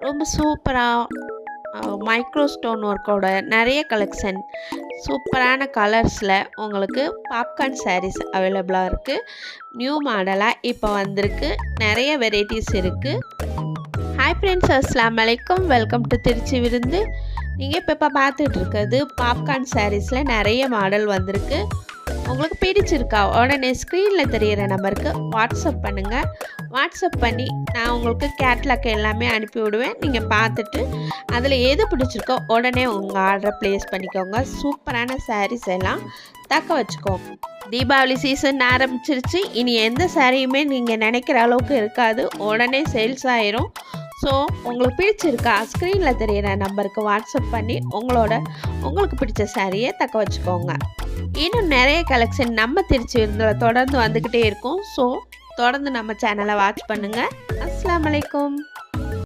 ரொம்ப சூப்பராக micro stone ஒர்க்கோட நிறைய கலெக்ஷன் சூப்பரான கலர்ஸில் உங்களுக்கு பாப்கார்ன் சாரீஸ் அவைலபிளாக இருக்குது. நியூ மாடலாக இப்போ வந்திருக்கு. நிறைய வெரைட்டிஸ் இருக்குது. ஹாய் ஃப்ரெண்ட்ஸ், அஸ்ஸலாமு அலைக்கும். வெல்கம் டு திருச்சி விருந்து. நீங்கள் இப்போ பார்த்துட்டு இருக்கிறது பாப்கார்ன் சாரீஸில் நிறைய மாடல் வந்திருக்கு. உங்களுக்கு பிடிச்சிருக்கா உடனே ஸ்க்ரீனில் தெரிகிற நம்பருக்கு வாட்ஸ்அப் பண்ணுங்கள். வாட்ஸ்அப் பண்ணி நான் உங்களுக்கு கேட்லாக் எல்லாமே அனுப்பி விடுவேன். நீங்கள் பார்த்துட்டு அதில் எது பிடிச்சிருக்கோ உடனே உங்கள் ஆர்டரை ப்ளேஸ் பண்ணிக்கோங்க. சூப்பரான சாரீஸ் எல்லாம் தக்க வச்சுக்கோங்க. தீபாவளி சீசன் ஆரம்பிச்சிருச்சு. இனி எந்த சாரியுமே நீங்கள் நினைக்கிற அளவுக்கு இருக்காது, உடனே சேல்ஸ் ஆயிரும். ஸோ உங்களுக்கு பிடிச்சிருக்கா ஸ்க்ரீனில் தெரிகிற நம்பருக்கு வாட்ஸ்அப் பண்ணி உங்களுக்கு பிடிச்ச சாரியை தக்க வச்சுக்கோங்க. இன்னும் நிறைய கலெக்ஷன் நம்ம திருச்சி விருந்தில் தொடர்ந்து வந்துக்கிட்டே இருக்கும். ஸோ தொடர்ந்து நம்ம சேனலை வாட்ச் பண்ணுங்கள். அஸ்ஸலாமு அலைக்கும்.